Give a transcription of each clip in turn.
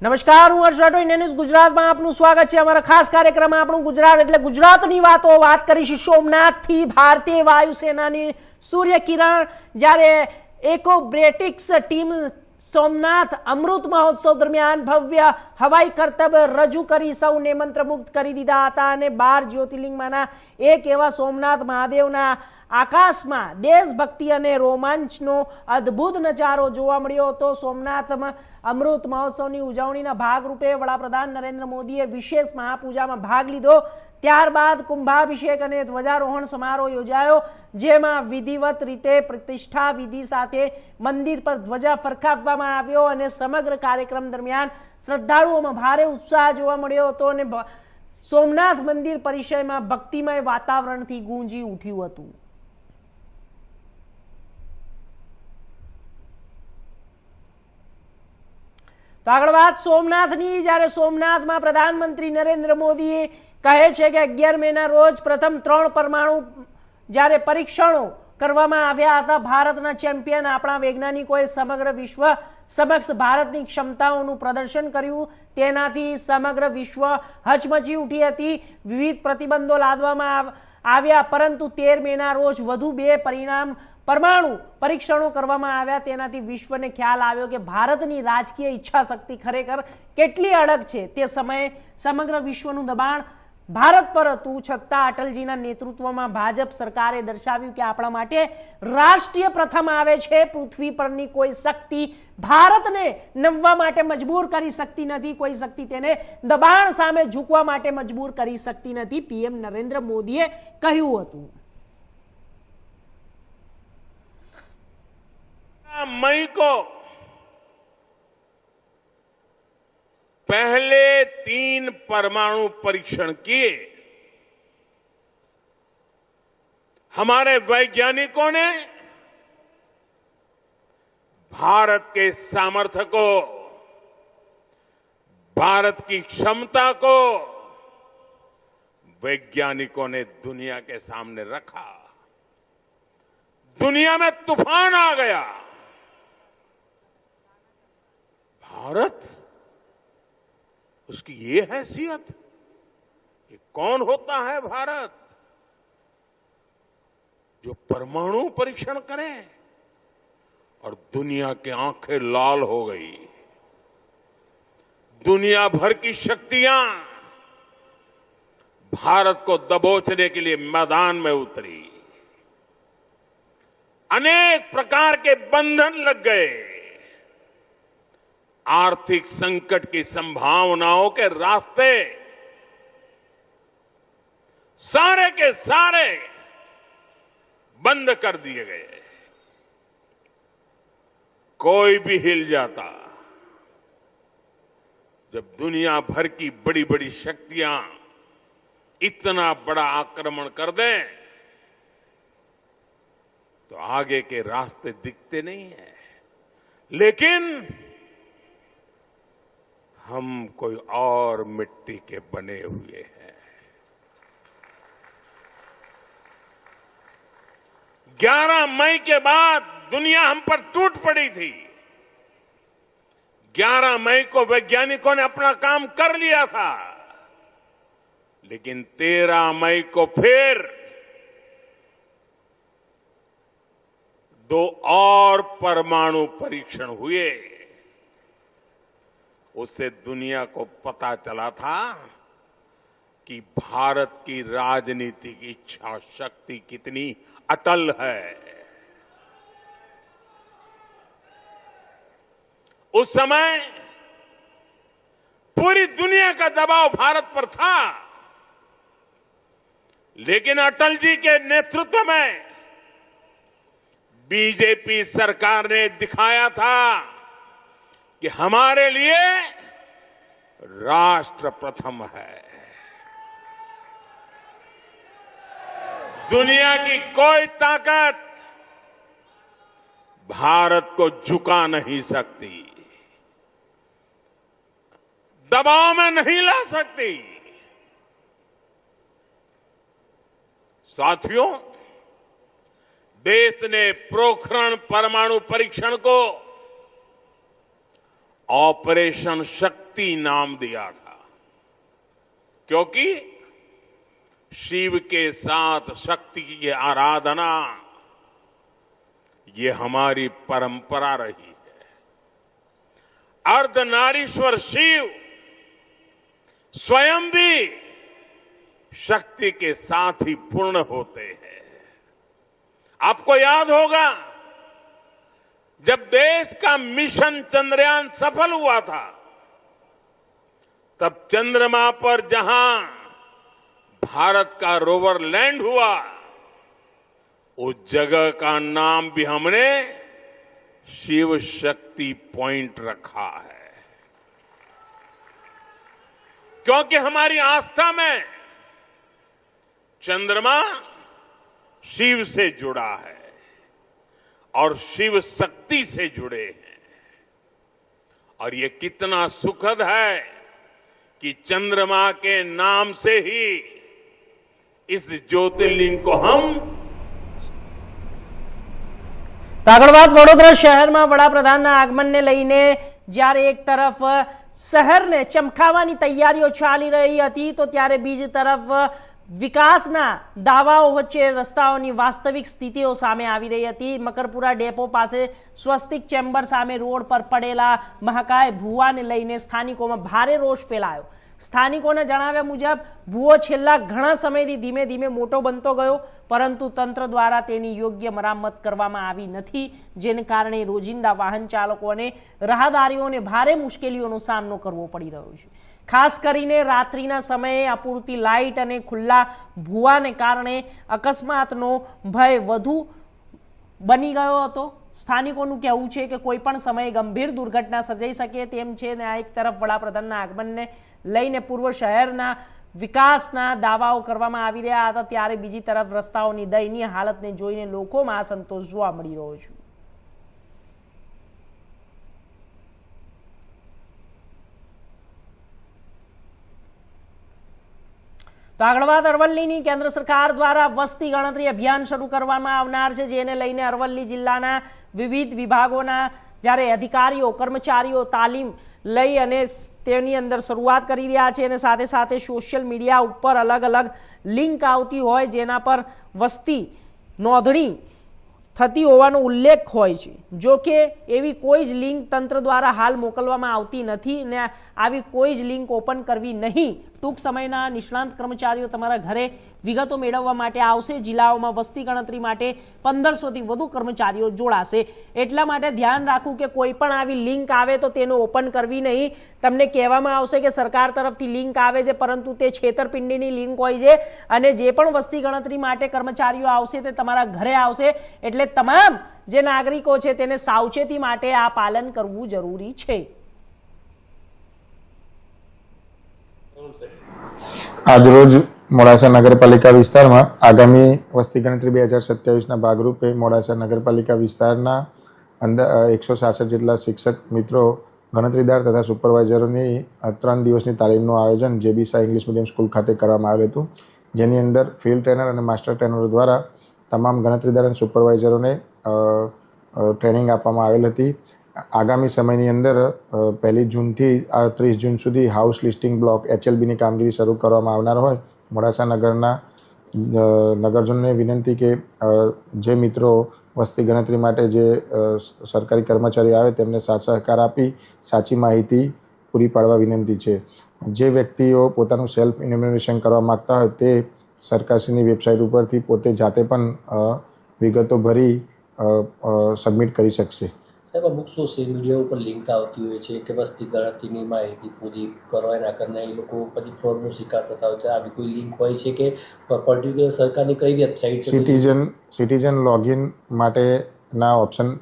નમસ્કાર, હું હર્ષ Rathod, India news ગુજરાતમાં આપનું સ્વાગત છે. અમારા ખાસ કાર્યક્રમમાં આપણું ગુજરાત એટલે ગુજરાતની વાત કરીશું. સોમનાથથી ભારતીય વાયુસેનાની સૂર્યકિરણ જ્યારે એકોબ્રેટિક્સ ટીમ સોમનાથ અમૃત મહોત્સવ દરમિયાન ભવ્ય હવાઈ કરતબ રજૂ કરી સૌને મંત્રમુગ્ધ કરી દીધા હતા અને 12 જ્યોતિર્લિંગમાંના એક એવા સોમનાથ મહાદેવના આકાશમાં દેશભક્તિ અને રોમાંચનો અદ્ભુત નજારો જોવા મળ્યો હતો. સોમનાથમાં અમૃત મહોત્સવની ઉજવણીના ભાગરૂપે વડાપ્રધાન નરેન્દ્ર મોદીએ વિશેષ મહાપૂજામાં ભાગ લીધો. ત્યારબાદ કુંભાભિષેક અને ધ્વજારોહણ સમારોહ યોજાયો, જેમાં વિધિવત રીતે પ્રતિષ્ઠા વિધિ સાથે મંદિર પર ધ્વજા ફરકાવવામાં આવ્યો અને સમગ્ર કાર્યક્રમ દરમિયાન શ્રદ્ધાળુઓમાં ભારે ઉત્સાહ જોવા મળ્યો હતો અને સોમનાથ મંદિર પરિસરમાં ભક્તિમય વાતાવરણથી ગુંજી ઉઠ્યું હતું. તો આગળ વાત સોમનાથની. જ્યારે સોમનાથમાં પ્રધાનમંત્રી નરેન્દ્ર મોદી કહે છે કે 11 મેના રોજ પ્રથમ 3 પરમાણુ જ્યારે પરીક્ષણો કરવામાં આવ્યા હતા, ભારતના ચેમ્પિયન આપણા વૈજ્ઞાનિકોએ સમગ્ર વિશ્વ સમક્ષ ભારતની ક્ષમતાઓનું પ્રદર્શન કર્યું. તેનાથી સમગ્ર વિશ્વ હચમચી ઉઠી હતી. વિવિધ પ્રતિબંધો લાદવામાં આવ્યા, પરંતુ 13 મેના રોજ વધુ 2 પરમાણુ પરીક્ષણો કરવામાં આવ્યા. તેનાથી વિશ્વને ખ્યાલ આવ્યો કે ભારતની રાજકીય ઈચ્છા શક્તિ ખરેખર કેટલી અડગ છે. તે સમયે સમગ્ર વિશ્વનું દબાણ ભારત પર હતું, છતાં અટલજીના નેતૃત્વમાં ભાજપ સરકારે દર્શાવ્યું કે આપણા માટે રાષ્ટ્રીય પ્રથમ આવે છે. પૃથ્વી પરની કોઈ શક્તિ ભારતને નમવા માટે મજબૂર કરી શકતી નથી. કોઈ શક્તિ તેને દબાણ સામે ઝૂકવા માટે મજબૂર કરી શકતી નથી, પીએમ નરેન્દ્ર મોદીએ કહ્યું હતું. मई को पहले 3 परमाणु परीक्षण किए. हमारे वैज्ञानिकों ने भारत के सामर्थ्य को, भारत की क्षमता को वैज्ञानिकों ने दुनिया के सामने रखा. दुनिया में तूफान आ गया. भारत, उसकी ये हैसियत, ये कौन होता है भारत जो परमाणु परीक्षण करे, और दुनिया की आंखें लाल हो गई. दुनिया भर की शक्तियां भारत को दबोचने के लिए मैदान में उतरी. अनेक प्रकार के बंधन लग गए. आर्थिक संकट की संभावनाओं के रास्ते सारे के सारे बंद कर दिए गए. कोई भी हिल जाता. जब दुनिया भर की बड़ी बड़ी शक्तियां इतना बड़ा आक्रमण कर दें तो आगे के रास्ते दिखते नहीं है. लेकिन हम कोई और मिट्टी के बने हुए हैं. 11 मई के बाद दुनिया हम पर टूट पड़ी थी. 11 मई को वैज्ञानिकों ने अपना काम कर लिया था, लेकिन 13 मई को फिर 2 और परमाणु परीक्षण हुए. उससे दुनिया को पता चला था कि भारत की राजनीतिक इच्छा शक्ति कितनी अटल है. उस समय पूरी दुनिया का दबाव भारत पर था, लेकिन अटल जी के नेतृत्व में बीजेपी सरकार ने दिखाया था कि हमारे लिए राष्ट्र प्रथम है. दुनिया की कोई ताकत भारत को झुका नहीं सकती, दबाव में नहीं ला सकती. साथियों, देश ने पोखरण परमाणु परीक्षण को ऑपरेशन शक्ति नाम दिया था, क्योंकि शिव के साथ शक्ति की आराधना ये हमारी परंपरा रही है। अर्धनारीश्वर शिव स्वयं भी शक्ति के साथ ही पूर्ण होते हैं। आपको याद होगा, जब देश का मिशन चंद्रयान सफल हुआ था, तब चंद्रमा पर जहां भारत का रोवर लैंड हुआ, उस जगह का नाम भी हमने शिव शक्ति पॉइंट रखा है, क्योंकि हमारी आस्था में चंद्रमा शिव से जुड़ा है और शिव शक्ति से जुड़े हैं। और ये कितना सुखद है कि चंद्रमा के नाम से ही इस ज्योतिर्लिंग को हम તો આગળ વાત વડોદરા શહેરમાં વડાપ્રધાનના આગમનને લઈને જ્યારે એક તરફ શહેરને ચમકાવવાની તૈયારીઓ ચાલી રહી હતી, તો ત્યારે બીજી તરફ વિકાસના દાવાઓ વચ્ચે રસ્તાઓની વાસ્તવિક સ્થિતિઓ સામે આવી રહી હતી। મકરપુરા ડેપો પાસે સ્વસ્તિક ચેમ્બર સામે રોડ પર પડેલા મહાકાય ભૂવાને લઈને સ્થાનિકોમાં ભારે રોષ ફેલાયો। સ્થાનિકોના જણાવ્યા મુજબ ભૂવો છેલ્લા ઘણા સમયથી ધીમે ધીમે મોટો બનતો ગયો, પરંતુ તંત્ર દ્વારા તેની યોગ્ય મરામત કરવામાં આવી નથી, જેને કારણે રોજિંદા વાહન ચાલકોને રાહદારીઓને ભારે મુશ્કેલીઓનો સામનો કરવો પડી રહ્યો છે। ખાસ કરીને રાત્રિના સમયે અપૂરતી લાઇટ અને ખુલ્લા ભૂવાને કારણે અકસ્માતનો ભય વધુ બની ગયો હતો। સ્થાનિકોનું કહેવું છે કે કોઈ પણ સમયે ગંભીર દુર્ઘટના સર્જાઈ શકે તેમ છે। અને આ એક તરફ વડાપ્રધાનના આગમનને લઈને પૂર્વ શહેરના વિકાસના દાવાઓ કરવામાં આવી રહ્યા હતા, ત્યારે બીજી તરફ રસ્તાઓની દયનીય હાલતને જોઈને લોકોમાં અસંતોષ જોવા મળી રહ્યો છે। તો આગળ વાત અરવલ્લીની કેન્દ્ર સરકાર દ્વારા વસ્તી ગણતરી અભિયાન શરૂ કરવામાં આવનાર છે, જેને લઈને અરવલ્લી જિલ્લાના વિવિધ વિભાગોના જ્યારે અધિકારીઓ કર્મચારીઓ તાલીમ લઈ અને તેની અંદર શરૂઆત કરી રહ્યા છે। અને સાથે સાથે સોશિયલ મીડિયા ઉપર અલગ અલગ લિંક આવતી હોય જેના પર વસ્તી નોંધણી થતી હોવાનો ઉલ્લેખ હોય છે। જો કે એવી કોઈ જ લિંક તંત્ર દ્વારા હાલ મોકલવામાં આવતી નથી ને આવી કોઈ જ લિંક ઓપન કરવી નહીં। ટૂંક સમયના નિષ્ણાંત કર્મચારીઓ તમારા ઘરે વિગતો મેળવવા માટે આવશે। જિલ્લાઓમાં વસ્તી ગણતરી માટે 1500થી વધુ કર્મચારીઓ જોડાશે, એટલા માટે ધ્યાન રાખવું કે કોઈ પણ આવી લિંક આવે તો તેનો ઓપન કરવી નહીં। તમને કહેવામાં આવશે કે સરકાર તરફથી લિંક આવે છે, પરંતુ તે છેતરપિંડીની લિંક હોય છે અને જે પણ વસ્તી ગણતરી માટે કર્મચારીઓ આવશે તે તમારા ઘરે આવશે। એટલે તમામ જે નાગરિકો છે તેને સાવચેતી માટે આ પાલન કરવું જરૂરી છે। આજરોજ મોડાસા નગરપાલિકા વિસ્તારમાં આગામી વસ્તી ગણતરી 2027ના ભાગરૂપે મોડાસા નગરપાલિકા વિસ્તારના અંદર 166 જેટલા શિક્ષક મિત્રો, ગણતરીદાર તથા સુપરવાઇઝરોની 3 દિવસની તાલીમનું આયોજન જેબી શાહ ઇંગ્લિશ મીડિયમ સ્કૂલ ખાતે કરવામાં આવ્યું હતું, જેની અંદર ફિલ્ડ ટ્રેનર અને માસ્ટર ટ્રેનરો દ્વારા તમામ ગણતરીદાર અને સુપરવાઇઝરોને ટ્રેનિંગ આપવામાં આવેલ હતી। આગામી સમયની અંદર 1 જૂનથી 30 જૂન સુધી હાઉસ લિસ્ટિંગ બ્લોક HLBની કામગીરી શરૂ કરવામાં આવનાર હોય મોડાસા નગરના નગરજનોને વિનંતી કે જે મિત્રો વસ્તી ગણતરી માટે જે સરકારી કર્મચારીઓ આવે તેમને સાથ સહકાર આપી સાચી માહિતી પૂરી પાડવા વિનંતી છે। જે વ્યક્તિઓ પોતાનું સેલ્ફ ઇન્યુમરેશન કરવા માગતા હોય તે સરકારશ્રીની વેબસાઇટ ઉપરથી પોતે જાતે પણ વિગતો ભરી સબમિટ કરી શકશે। સાહેબ, અમુક સોશિયલ મીડિયા ઉપર લિંક આવતી હોય છે કે વસ્તી ગણતરીની માહિતી પૂરી કરો એના કારણે એ લોકો પછી ફ્રોડનો શિકાર થતા હોય છે। આવી કોઈ લિંક હોય છે કે પર્ટિક્યુલર સરકારની કઈ વેબસાઇટ છે? સિટીઝન લોગિન માટેના ઓપ્શન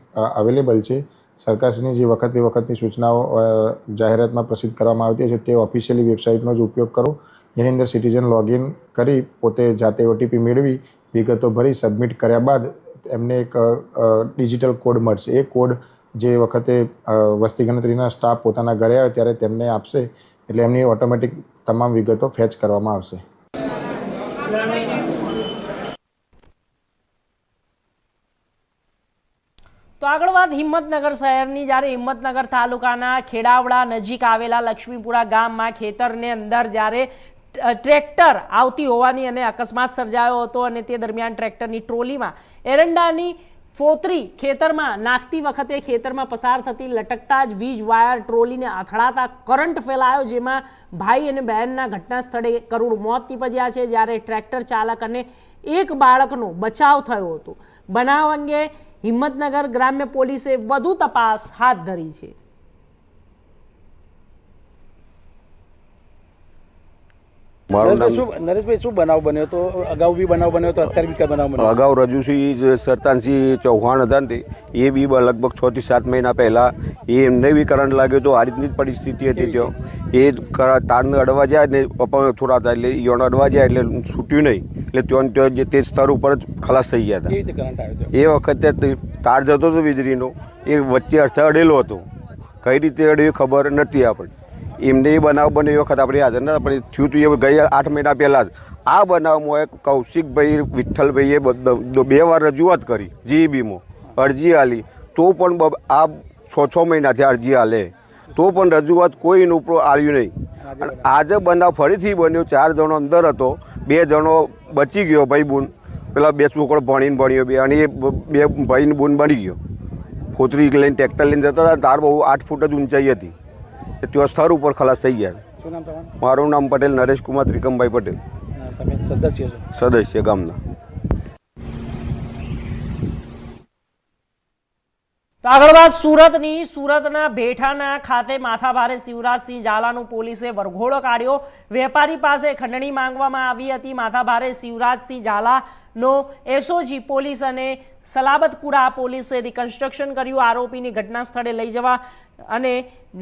અવેલેબલ છે। સરકારશ્રીની જે વખતની સૂચનાઓ જાહેરાતમાં પ્રસિદ્ધ કરવામાં આવતી છે તે ઓફિશિયલી વેબસાઇટનો જ ઉપયોગ કરો, જેની અંદર સિટીઝન લોગિન કરી પોતે જાતે OTP મેળવી વિગતો ભરી સબમિટ કર્યા બાદ એમને એક ડિજિટલ કોડ મળશે। એ કોડ જે વખતે વસ્તી ગણતરીના સ્ટાફ પોતાના ઘરે આવે ત્યારે તેમને આપશે, એટલે એમની ઓટોમેટિક તમામ વિગતો ફેચ કરવામાં આવશે। તો આગળ વાત વાત હિંમતનગર શહેરની, જ્યારે હિંમતનગર તાલુકાના ખેડાવડા નજીક આવેલા લક્ષ્મીપુરા ગામમાં ખેતરને અંદર જ્યારે ટ્રેક્ટર આવતી હોવાની અને અકસ્માત સર્જાયો હતો અને તે દરમિયાન ટ્રેક્ટરની ટ્રોલીમાં એરંડાની ફોતરી ખેતરમાં નાખતી વખતે ખેતરમાં પસાર થતી લટકતા જ વીજ વાયર ટ્રોલીને અથડાતા કરંટ ફેલાયો, જેમાં ભાઈ અને બહેનના ઘટના સ્થળે કરુણ મોત નીપજ્યા છે, જ્યારે ટ્રેક્ટર ચાલક અને એક બાળકનો બચાવ થયો હતો. બનાવ અંગે હિંમતનગર ગ્રામ્ય પોલીસે વધુ તપાસ હાથ ધરી છે. નરેશભાઈ, શું બનાવ બન્યો તો? અગાઉ બી બનાવ બન્યો તો અત્યારે બી કઈ બનાવ બન્યો? અગાઉ રજુસિંહ સરતાનસિંહ ચૌહાણ હતા ને એ બી લગભગ 6 થી 7 મહિના પહેલાં એમને બી કરંટ લાગ્યો તો આ રીતની જ પરિસ્થિતિ હતી. ત્યાં એ તારને અડવા જાય ને થોડા હતા એટલે યોને અડવા જાય એટલે છૂટ્યું નહીં, એટલે ત્યાં જે તે સ્તર ઉપર જ ખલાસ થઈ ગયા હતા. એ વખતે તાર જતો હતો વીજળીનો, એ વચ્ચે અર્થે અડેલો હતો. કઈ રીતે અડ્યો ખબર નથી આપણે. એમને એ બનાવ બને એ વખત આપણે યાદ નથી, આપણે થયું હતું એ ગયા 8 મહિના પહેલાં જ. આ બનાવમાં કૌશિકભાઈ વિઠ્ઠલભાઈએ 2 વાર રજૂઆત કરી જીઈબીમાં, અરજી આલી, તો પણ આ 6 મહિનાથી અરજી આલે તો પણ રજૂઆત કોઈ ઉપર આવ્યું નહીં. અને આજે બનાવ ફરીથી બન્યો. 4 જણો અંદર હતો, 2 જણો બચી ગયો, ભાઈ બૂન પેલા 2 છોકરો ભણીને ભણ્યો બે, અને એ 2 ભાઈને બૂન બની ગયો. ફોતરી લઈને ટ્રેક્ટર લઈને જતા હતા, તાર બહુ 8 ફૂટ જ ઊંચાઈ હતી, ત્યાં સ્થળ ઉપર ખલાસ થઈ ગયા. શું નામ તમારું? મારું નામ પટેલ નરેશકુમાર ત્રિકમભાઈ પટેલ, તમે સદસ્ય છો? સદસ્ય ગામના. તો આગળ વાત સુરતની. સુરતના ભેઠાના ખાતે માથાભારે શિવરાજસિંહ ઝાલાનું પોલીસે વરઘોડો કાઢ્યો. વેપારી પાસે ખંડણી માંગવામાં આવી હતી. માથાભારે શિવરાજસિંહ ઝાલાનો એસઓજી પોલીસ અને સલાબતપુરા પોલીસે રિકન્સ્ટ્રક્શન કર્યું. આરોપીની ઘટના સ્થળે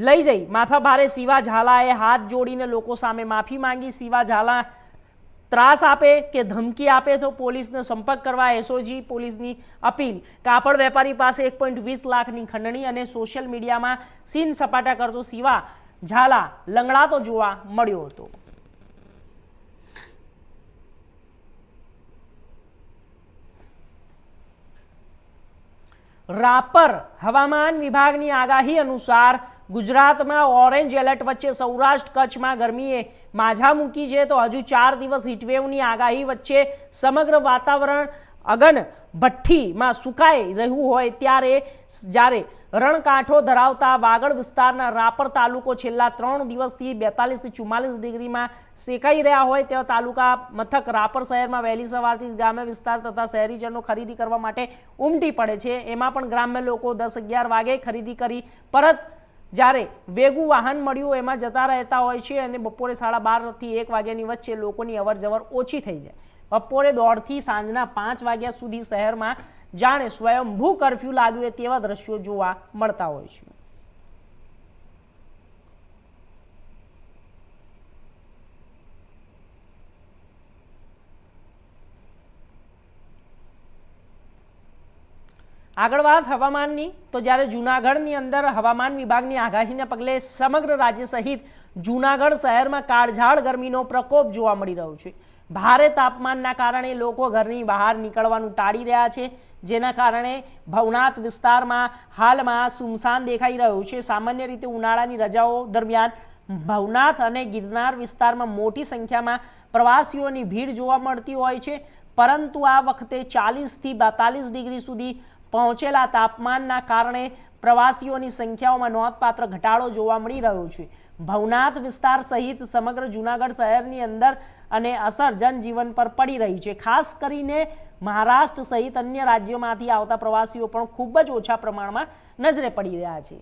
લઈ જઈ માથાભારે શિવા ઝાલાએ હાથ જોડીને લોકો સામે માફી માંગી. શિવા ઝાલા ત્રાસ આપે કે ધમકી આપે તો પોલીસનો સંપર્ક કરવા એસઓજી પોલીસની અપીલ. કાપડ વેપારી પાસે 1.20 લાખની ખંડણી અને સોશિયલ મીડિયામાં સીન સપાટા કરતો શિવા ઝાલા લંગડાતો જોવા મળ્યો હતો. રાપર હવામાન વિભાગની આગાહી અનુસાર ગુજરાતમાં ઓરેન્જ એલર્ટ વચ્ચે સૌરાષ્ટ્ર કચ્છમાં ગરમીએ માઝા મૂકી છે. તો હજુ 4 દિવસ હીટવેવની આગાહી વચ્ચે સમગ્ર વાતાવરણ અગન ભઠ્ઠીમાં સુકાઈ રહ્યું હોય ત્યારે જ્યારે રણકાંઠો ધરાવતા વાગડ વિસ્તારના રાપર તાલુકો છેલ્લા 3 દિવસથી 42 થી 44 ડિગ્રીમાં શેકાઈ રહ્યા હોય તેવા તાલુકા મથક રાપર શહેરમાં વહેલી સવારથી જ ગ્રામ્ય વિસ્તાર તથા શહેરીજનો ખરીદી કરવા માટે ઉમટી પડે છે. એમાં પણ ગ્રામ્ય લોકો 10-11 વાગે ખરીદી કરી પરત જ્યારે વેગું વાહન મળ્યું એમાં જતા રહેતા હોય છે અને બપોરે 12:30 થી 1 વાગ્યાની વચ્ચે લોકોની અવરજવર ઓછી થઈ જાય. બપોરે 1:30 થી સાંજના 5 વાગ્યા સુધી શહેરમાં જાણે સ્વયંભૂ કર્ફ્યુ લાગ્યું હોય તેવા દ્રશ્યો જોવા મળતા હોય છે. આગળ વાત હવામાનની. તો જ્યારે જૂનાગઢની અંદર હવામાન વિભાગની આગાહીના પગલે સમગ્ર રાજ્ય સહિત જૂનાગઢ શહેરમાં કાળઝાળ ગરમીનો પ્રકોપ જોવા મળી રહ્યો છે. ભારે તાપમાનના કારણે લોકો ઘરની બહાર નીકળવાનું ટાળી રહ્યા છે, જેના કારણે ભવનાથ વિસ્તારમાં હાલમાં સુમસાન દેખાઈ રહ્યું છે. સામાન્ય રીતે ઉનાળાની રજાઓ દરમિયાન ભવનાથ અને ગિરનાર વિસ્તારમાં મોટી સંખ્યામાં પ્રવાસીઓની ભીડ જોવા મળતી હોય છે, પરંતુ આ વખતે 40 થી 42 ડિગ્રી સુધી પહોંચેલા તાપમાનના કારણે પ્રવાસીઓની સંખ્યાઓમાં નોંધપાત્ર ઘટાડો જોવા મળી રહ્યો છે. ભવનાથ વિસ્તાર સહિત સમગ્ર જૂનાગઢ શહેરની અંદર અને અસર જનજીવન પર પડી રહી છે. ખાસ કરીને મહારાષ્ટ્ર સહિત અન્ય રાજ્યોમાંથી આવતા પ્રવાસીઓ પણ ખૂબ જ ઓછા પ્રમાણમાં નજરે પડી રહ્યા છે.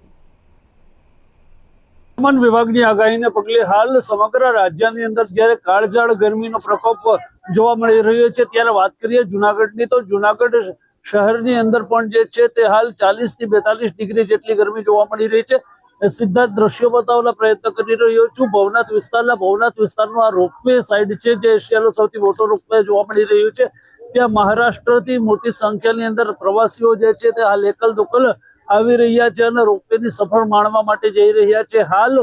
હવામાન વિભાગની આગાહીને પગલે હાલ સમગ્ર રાજ્યની અંદર જ્યારે કાળઝાળ ગરમીનો પ્રકોપ જોવા મળી રહ્યો છે ત્યારે વાત કરીએ જૂનાગઢની તો જૂનાગઢ શહેરની અંદર પણ જે છે તે હાલ 40 થી 42 ડિગ્રી જેટલી ગરમી જોવા મળી રહી છે. સીધા દ્રશ્યો બતાવવાનો પ્રયત્ન કરી રહ્યો છું. ભવનાથ વિસ્તારનો આ રોપવે સાઈડ છે જે એશિયાનો સૌથી મોટો રોપવે જોવા મળી રહ્યો છે. ત્યાં મહારાષ્ટ્રથી મોટી સંખ્યાની અંદર પ્રવાસીઓ જે છે તે હાલ એકલ દોકલ આવી રહ્યા છે અને રોપવેની સફર માણવા માટે જઈ રહ્યા છે. હાલ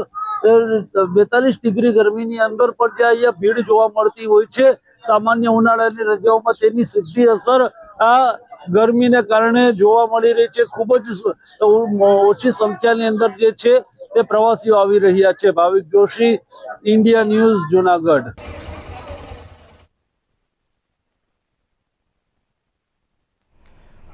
42 ડિગ્રી ગરમીની અંદર પણ જ્યાં અહીંયા ભીડ જોવા મળતી હોય છે સામાન્ય ઉનાળાની રજાઓમાં તેની સીધી અસર આ ગરમીને કારણે જોવા મળી રહી છે. ખૂબ જ ઓછી સંખ્યાની અંદર જે છે તે પ્રવાસીઓ આવી રહ્યા છે. ભાવિક જોશી, ઇન્ડિયા ન્યૂઝ, જુનાગઢ.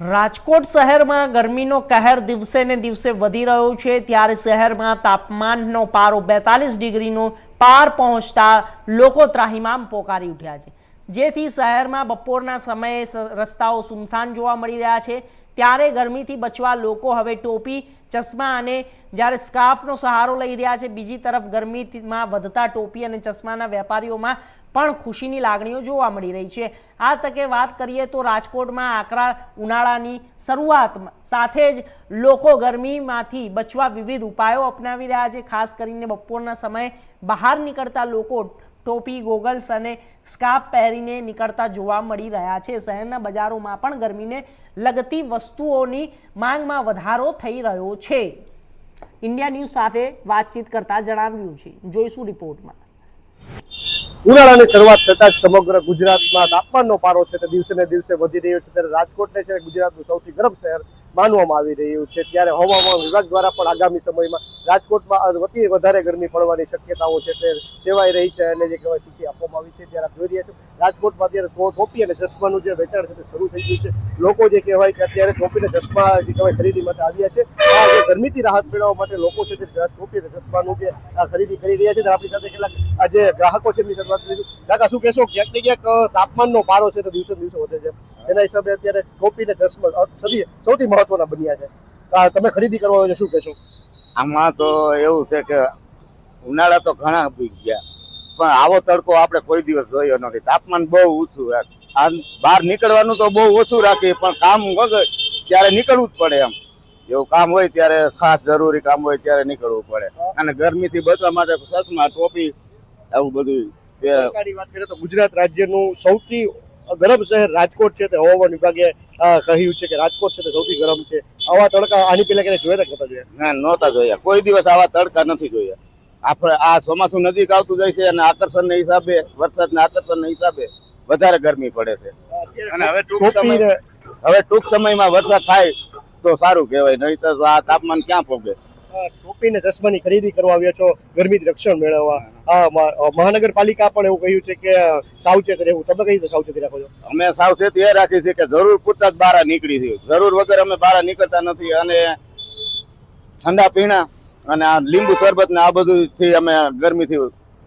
રાજકોટ શહેરમાં ગરમીનો કહેર દિવસે ને દિવસે વધી રહ્યો છે, ત્યારે શહેરમાં તાપમાનનો પારો 42 ડિગ્રીનો પાર પહોંચતા લોકો ત્રાહિમામ પોકારી ઉઠ્યા છે, જેથી શહેરમાં બપોરના સમયે રસ્તાઓ સુમસાન જોવા મળી રહ્યા છે. ત્યારે ગરમીથી બચવા લોકો હવે ટોપી, ચશ્મા અને જ્યારે સ્કાર્ફનો સહારો લઈ રહ્યા છે. બીજી તરફ ગરમીમાં વધતા ટોપી અને ચશ્માના વેપારીઓમાં પણ ખુશીની લાગણીઓ જોવા મળી રહી છે. આ તકે વાત કરીએ તો રાજકોટમાં આકરા ઉનાળાની શરૂઆતમાં સાથે જ લોકો ગરમીમાંથી બચવા વિવિધ ઉપાયો અપનાવી રહ્યા છે. ખાસ કરીને બપોરના સમયે બહાર નીકળતા લોકો ટોપી, ગોગલ્સ અને સ્કાર્ફ પહેરીને નીકળતા જોવા મળી રહ્યા છે. શહેરના બજારોમાં પણ ગરમીને લગતી વસ્તુઓની માંગમાં વધારો થઈ રહ્યો છે. ઇન્ડિયા ન્યૂઝ સાથે વાતચીત કરતા જણાવ્યું છે. જોઈશું રિપોર્ટમાં. ઉનાળાની શરૂઆત થતાં જ સમગ્ર ગુજરાતમાં તાપમાનનો પારો છે તે દિવસે ને દિવસે વધી રહ્યો છે. ત્યારે રાજકોટને છે ગુજરાતનું સૌથી ગરમ શહેર માનવામાં આવી રહ્યું છે. ત્યારે હવામાન વિભાગ દ્વારા પણ આગામી સમયમાં રાજકોટમાં અતિ વધારે ગરમી પડવાની શક્યતાઓ છે તે સેવાઈ રહી છે અને જે કહેવાય સૂચિ આપવામાં આવી છે. ત્યારે આપ જોઈ રહ્યા છો રાજકોટમાં અત્યારે ટોપી અને ચશ્માનું જે વેચાણ છે તે શરૂ થઈ ગયું છે. લોકો જે કહેવાય કે અત્યારે ટોપી અને ચશ્મા જે કહેવાય ખરીદી માટે આવ્યા છે. આ જે ગરમીથી રાહત મેળવવા માટે લોકો છે તે ટોપી અને ચશ્માનું જે ખરીદી કરી રહ્યા છે. આપણી સાથે કેટલાક આ જે ગ્રાહકો છે એમની સાથે વાત કરીશું. કાકા, શું કહેશો? ક્યાંક ને ક્યાંક તાપમાનનો પારો છે તો દિવસે દિવસે વધે છે, એના હિસાબે અત્યારે ટોપી ને ચશ્મા સૌથી મહત્વના બન્યા છે. તમે ખરીદી કરવા હોય શું કહેશો? આમાં તો એવું છે કે ઉનાળા તો ઘણા બી ગયા, પણ આવો તડકો આપણે કોઈ દિવસ જોયો નથી. તાપમાન બહુ ઊંચું, આ બહાર નીકળવાનું તો બહુ ઓછું રાખીએ, પણ કામ વગર ત્યારે નીકળવું જ પડે. એમ એવું કામ હોય ત્યારે, ખાસ જરૂરી કામ હોય ત્યારે નીકળવું પડે. અને ગરમીથી બચવા માટે ચશ્મા, ટોપી, આવું બધું. વાત કરીએ તો ગુજરાત રાજ્યનું સૌથી ગરમ શહેર રાજકોટ છે તે હવામાન વિભાગે કહ્યું છે કે રાજકોટ છે તે સૌથી ગરમ છે. આવા તડકા આની પહેલા ક્યારે જોયા નતા જોયા? ના, નહોતા જોયા. કોઈ દિવસ આવા તડકા નથી જોયા. આપણે આ ચોમાસું નજીક આવતું જાય છે અને આકર્ષણના હિસાબે, વરસાદના આકર્ષણના હિસાબે વધારે ગરમી પડે છે. અને હવે ટૂંક સમયમાં વરસાદ થાય તો સારું કહેવાય, નહીં તો આ તાપમાન ક્યાં પહોંચે. ટોપી ને ચશ્માની ખરીદી કરવા આવ્યા છો ગરમીથી રક્ષણ મેળવવા. મહાનગરપાલિકા પણ એવું કહ્યું છે કે સાવચેત રહેવું. તમે કઈ રીતે સાવચેતી રાખો છો? અમે સાવચેતી એ રાખી છે કે જરૂર પૂરતા જ બહાર નીકળી છે. જરૂર વગર અમે બહાર નીકળતા નથી. અને ઠંડા પીણા અને આ લીંબુ શરબત ને આ બધું થી અમે ગરમીથી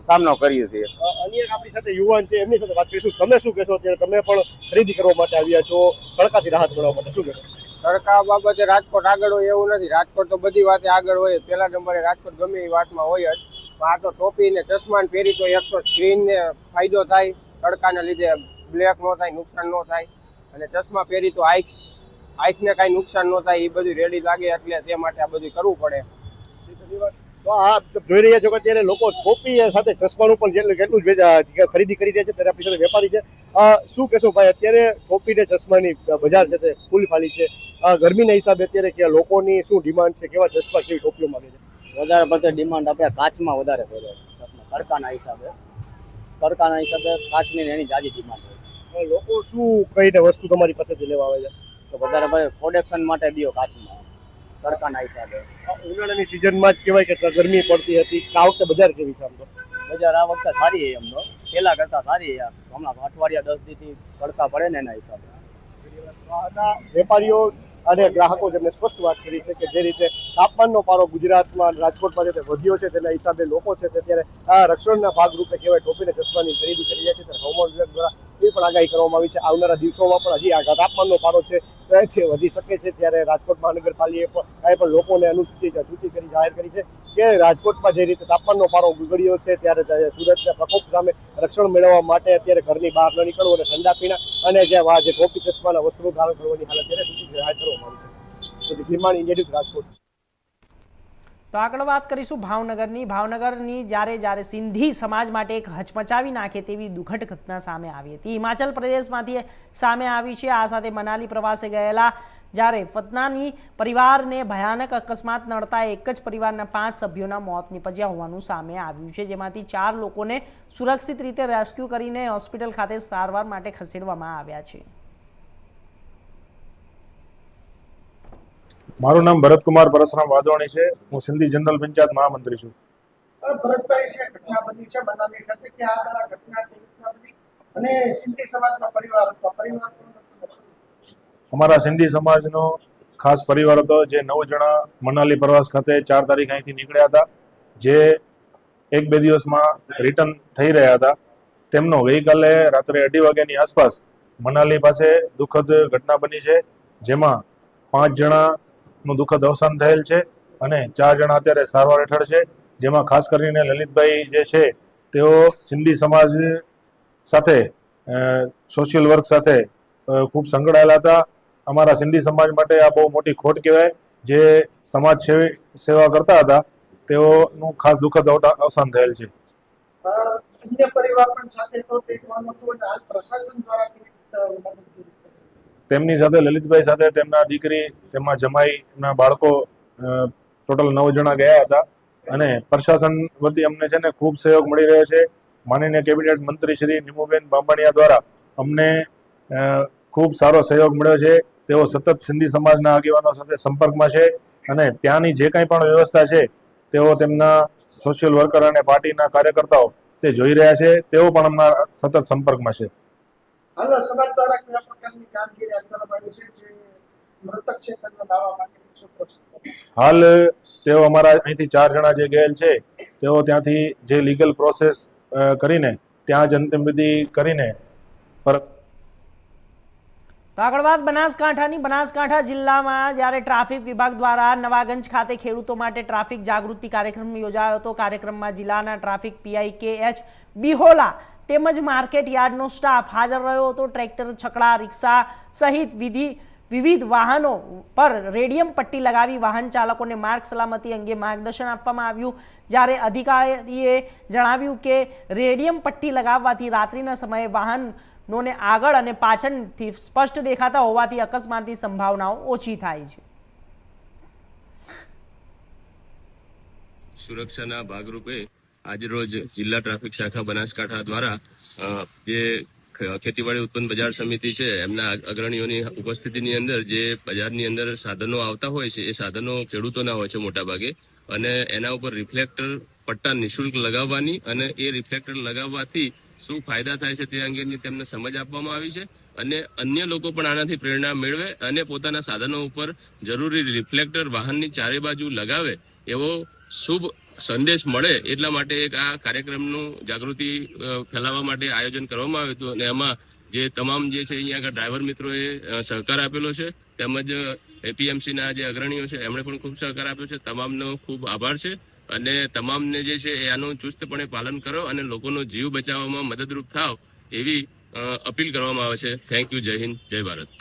સામનો કરીએ છીએ. અન્ય આપણી સાથે યુવાન છે, એમની સાથે વાત કરીશું. તમે શું કહેશો? અત્યારે તમે પણ ખરીદી કરવા માટે આવ્યા છો તડકાથી રાહત મેળવવા માટે, શું કહેશો? તડકા બાબતે રાજકોટ આગળ હોય એવું નથી. રાજકોટ તો બધી વાતે આગળ હોય. પહેલા નંબરે રાજકોટ ગમે એ વાતમાં હોય જ. આ તો ટોપી ને ચશ્મા પહેરી તો એક તો સ્ક્રીનને ફાયદો થાય, તડકાના લીધે બ્લેક ન થાય, નુકસાન ન થાય. અને ચશ્મા પહેરી તો આંખને કાંઈ નુકસાન ન થાય, એ બધું રેડી લાગે. એટલે તે માટે આ બધું કરવું પડે. તો આ જોઈ રહ્યા છો કે અત્યારે લોકો ટોપી સાથે ચશ્માનું પણ કેટલું જ ખરીદી કરી રહ્યા છે. ત્યારે આપણી સાથે વેપારી છે. શું કહેશો ભાઈ? અત્યારે ટોપી ને ચશ્માની બજાર છે તે ફૂલ ફાલી છે. ગરમીના હિસાબે અત્યારે કે લોકોની શું ડિમાન્ડ છે? કેવા ચશ્મા, કેવી ટોપીઓ માંગે છે? વધારે પડતી ડિમાન્ડ આપણે કાચમાં વધારે પહેરે. તડકાના હિસાબે કાચની એની જાજી ડિમાન્ડ હોય છે. લોકો શું કઈને વસ્તુ તમારી પાસેથી લેવા આવે છે? તો વધારે ભાઈ પ્રોડક્શન માટે દો કાચમાં, તડકાના હિસાબે. ઉનાળાની સિઝનમાં જ કહેવાય કે ગરમી પડતી હતી. આ વખતે બજાર કેવી છે? આમ તો બજાર આ વખતે સારી છે. એમ તો પહેલા કરતા સારી છે. હમણાં અઠવાડિયા 10 દીથી તડકા પડે ને એના હિસાબે. વેપારીઓ અને ગ્રાહકો જેમને સ્પષ્ટ વાત કરી છે કે જે રીતે તાપમાનનો પારો ગુજરાતમાં, રાજકોટમાં જે વધ્યો છે તેના હિસાબે લોકો છે તે અત્યારે આ રક્ષણના ભાગરૂપે કહેવાય ટોપીને ચશ્માની ખરીદી કરી રહ્યા છે. ત્યારે હવામાન વિભાગ દ્વારા એ પણ આગાહી કરવામાં આવી છે આવનારા દિવસોમાં પણ હજી આ તાપમાનનો પારો છે વધી શકે છે. ત્યારે રાજકોટ મહાનગરપાલિકાએ પણ લોકોને સૂચિ કરી જાહેર કરી છે કે રાજકોટમાં જે રીતે તાપમાનનો પારો બગડ્યો છે ત્યારે સુરતના પ્રકોપ સામે રક્ષણ મેળવવા માટે અત્યારે ઘરની બહાર ન નીકળવું અને ઠંડા પીણા અને જે ટોપી ચશ્માના વસ્ત્રો ધારણ કરવાની હાલત ત્યારે સૂચિ જાહેર કરવામાં આવી છે. નિર્માણ ઇન્ડિયા રાજકોટ. તો આગળ વાત કરીશું ભાવનગરની જ્યારે સિંધી સમાજ માટે એક હચમચાવી નાખે તેવી દુઃખદ ઘટના સામે આવી હતી. હિમાચલ પ્રદેશમાંથી સામે આવી છે. આ સાથે મનાલી પ્રવાસે ગયેલા જ્યારે ફતનાની પરિવારને ભયાનક અકસ્માત નડતા એક જ પરિવારના 5 સભ્યોના મોત નીપજ્યા હોવાનું સામે આવ્યું છે, જેમાંથી 4 લોકોને સુરક્ષિત રીતે રેસ્ક્યુ કરીને હોસ્પિટલ ખાતે સારવાર માટે ખસેડવામાં આવ્યા છે. મારું નામ ભરતકુમાર પરસરામ વાધવાણી છે. હું સિંધી જનરલ પંચાયત મહામંત્રી છું. ભરતભાઈ, જે ઘટના બની છે મનાલી ખાતે, ત્યાં આગળ આ ઘટના કેવી રીતના બની અને સિંધી સમાજનો પરિવાર હતો, પરિવાર અમારા સિંધી સમાજનો ખાસ પરિવાર હતો, જે 9 જણા મનાલી પ્રવાસ ખાતે 4 તારીખ અહીંથી નીકળ્યા હતા, જે 1-2 દિવસમાં રિટર્ન થઈ રહ્યા હતા. તેમનો ગઈકાલે રાત્રે 2:30 વાગ્યાની આસપાસ મનાલી પાસે દુઃખદ ઘટના બની છે, જેમાં 5 જણાનું દુઃખદ અવસાન થયેલ છે અને 4 જણા અત્યારે સારવાર હેઠળ છે, જેમાં ખાસ કરીને લલિતભાઈ જે છે તેઓ સિંધી સમાજ સાથે સોશિયલ વર્ક સાથે ખૂબ સંકળાયેલા હતા. અમારા સિંધી સમાજ માટે આ બહુ મોટી ખોટ કહેવાય. જે સમાજ સેવા કરતા હતા તેઓનું ખાસ દુઃખદ અવસાન થયેલ છે. અન્ય પરિવાર પણ સાથે તો તે જોવાનું હતું અને હાલ પ્રશાસન દ્વારા કેવી રીતે મદદ કરી? તેમની સાથે લલિતભાઈ સાથે તેમના દીકરી, તેમના જમાઈ, એમના બાળકો ટોટલ 9 જણા ગયા હતા અને પ્રશાસન વતી અમને છે ને ખૂબ સહયોગ મળી રહ્યો છે. માનનીય કેબિનેટ મંત્રી શ્રી નિમુબેન બાંભણિયા દ્વારા અમને ખૂબ સારો સહયોગ મળ્યો છે. તેઓ સતત સિંધી સમાજના આગેવાનો સાથે સંપર્કમાં છે અને ત્યાંની જે કંઈ પણ વ્યવસ્થા છે તેઓ તેમના સોશિયલ વર્કર અને પાર્ટીના કાર્યકર્તાઓ તે જોઈ રહ્યા છે. તેઓ પણ અમારા સતત સંપર્કમાં છે. હાલ સમાજ દ્વારા કયા પ્રકારની કામગીરી હાથ ધરવામાં આવી છે, જે મૃતક છે તેમને લાવવા માટેની શું પ્રોસેસ? હાલ તેઓ અમારા અહીંથી 4 જણા જે ગયેલ છે તેઓ ત્યાંથી જે લીગલ પ્રોસેસ કરીને ત્યાં જ અંતિમ વિધિ કરીને પરત. તો આગળ વાત બનાસકાંઠાની. બનાસકાંઠા જિલ્લામાં જ્યારે ટ્રાફિક વિભાગ દ્વારા નવાગંજ ખાતે ખેડૂતો માટે ટ્રાફિક જાગૃતિ કાર્યક્રમ યોજાયો હતો. કાર્યક્રમમાં જિલ્લાના ટ્રાફિક પીઆઈ KH બિહોલા તેમજ માર્કેટ યાર્ડનો સ્ટાફ હાજર રહ્યો હતો. ટ્રેક્ટર, છકડા, રિક્ષા સહિત વિવિધ વાહનો પર રેડિયમ પટ્ટી લગાવી વાહન ચાલકોને માર્ગ સલામતી અંગે માર્ગદર્શન આપવામાં આવ્યું. જ્યારે અધિકારીએ જણાવ્યું કે રેડિયમ પટ્ટી લગાવવાથી રાત્રિના સમયે વાહનોને આગળ અને પાછળથી સ્પષ્ટ દેખાતા હોવાથી અકસ્માતની સંભાવનાઓ ઓછી થાય છે. સુરક્ષાના ભાગરૂપે આજરોજ જિલ્લા ટ્રાફિક શાખા બનાસકાંઠા દ્વારા જે ખેતીવાડી ઉત્પન્ન બજાર સમિતિ છે એમના અગ્રણીઓની ઉપસ્થિતિની અંદર જે બજારની અંદર સાધનો આવતા હોય છે એ સાધનો ખેડૂતોના હોય છે મોટા ભાગે, અને એના ઉપર રિફ્લેક્ટર પટ્ટા નિઃશુલ્ક લગાવવાની અને એ રિફ્લેક્ટર લગાવવાથી શું ફાયદા થાય છે તે અંગેની તેમને સમજ આપવામાં આવી છે અને અન્ય લોકો પણ આનાથી પ્રેરણા મેળવે અને પોતાના સાધનો ઉપર જરૂરી રિફ્લેક્ટર વાહનની ચારે બાજુ લગાવે એવો શુભ સંદેશ મળે એટલા માટે એક આ કાર્યક્રમનું જાગૃતિ ફેલાવવા માટે આયોજન કરવામાં આવ્યું હતું. અને એમાં જે તમામ જે છે અહીંયા આગળ ડ્રાઈવર મિત્રોએ સહકાર આપેલો છે, તેમજ એપીએમસીના જે અગ્રણીઓ છે એમણે પણ ખૂબ સહકાર આપ્યો છે. તમામનો ખૂબ આભાર છે અને તમામને જે છે આનું ચુસ્તપણે પાલન કરો અને લોકોનો જીવ બચાવવામાં મદદરૂપ થાવ એવી અપીલ કરવામાં આવે છે. Thank you. જય હિન્દ, જય ભારત.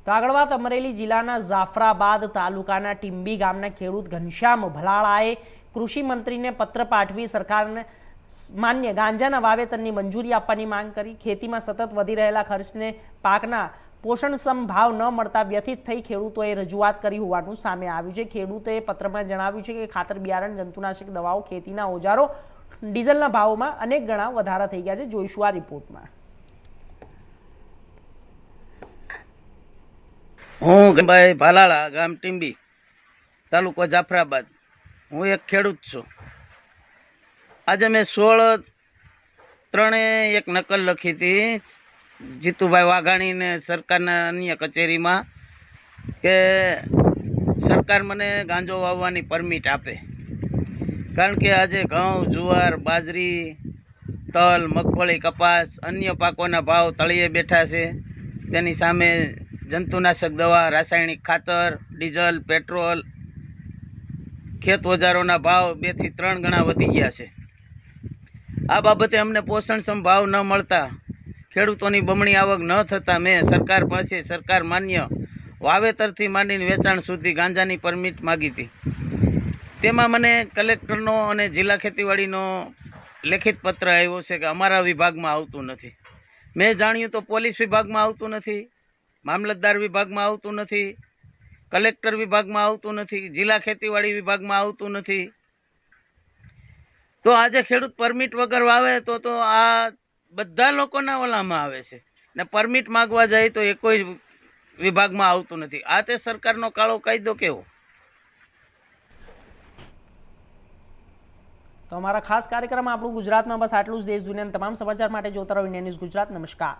તો આગળ વાત અમરેલી જિલ્લાના જાફરાબાદ તાલુકાના ટીંબી ગામના ખેડૂત ઘનશ્યામ ભલાળાએ કૃષિ મંત્રીને પત્ર પાઠવી સરકારને માન્ય ગાંજાના વાવેતરની મંજૂરી આપવાની માંગ કરી. ખેતીમાં સતત વધી રહેલા ખર્ચને પાકના પોષણક્ષમ ભાવ ન મળતા વ્યથિત થઈ ખેડૂતોએ રજૂઆત કરી હોવાનું સામે આવ્યું છે. ખેડૂતોએ પત્રમાં જણાવ્યું છે કે ખાતર, બિયારણ, જંતુનાશક દવાઓ, ખેતીના ઓજારો, ડીઝલના ભાવોમાં અનેક ગણા વધારા થઈ ગયા છે. જોઈશું આ રિપોર્ટમાં. હું ભાઈ ભાલાળા, ગામ ટીંબી, તાલુકો જાફરાબાદ. હું એક ખેડૂત છું. આજે મેં 16/3 એક નકલ લખી હતી જીતુભાઈ વાઘાણીને સરકારના અન્ય કચેરીમાં કે સરકાર મને ગાંજો વાવવાની પરમિટ આપે, કારણ કે આજે ઘઉં, જુવાર, બાજરી, તલ, મગફળી, કપાસ, અન્ય પાકોના ભાવ તળિયે બેઠા છે. તેની સામે જંતુનાશક દવા, રાસાયણિક ખાતર, ડીઝલ, પેટ્રોલ, ખેત ઓજારોના ભાવ 2 થી 3 ગણા વધી ગયા છે. આ બાબતે અમને પોષણક્ષમ ભાવ ન મળતા, ખેડૂતોની બમણી આવક ન થતાં મેં સરકાર પાસે સરકાર માન્ય વાવેતરથી માંડીને વેચાણ સુધી ગાંજાની પરમિટ માગી હતી. તેમાં મને કલેક્ટરનો અને જિલ્લા ખેતીવાડીનો લેખિત પત્ર આવ્યો છે કે અમારા વિભાગમાં આવતું નથી. મેં જાણ્યું તો પોલીસ વિભાગમાં આવતું નથી, મામલતદાર વિભાગમાં આવતું નથી, કલેક્ટર વિભાગમાં આવતું નથી, જિલ્લા ખેતીવાડી વિભાગમાં આવતું નથી. તો આજે ખેડૂત પરમિટ વગર વાવે તો આ બધા લોકોના ઓલામાં આવે છે. ને પરમિટ માગવા જાય તો એ કોઈ વિભાગમાં આવતું નથી. આ તે સરકારનો કાળો કાયદો કેવો? તો અમારા ખાસ કાર્યક્રમ આપણું ગુજરાતમાં બસ આટલું જ. દેશ દુનિયાના તમામ સમાચાર માટે જોતા રહો ઇન્ડિયા ન્યૂઝ ગુજરાત. નમસ્કાર.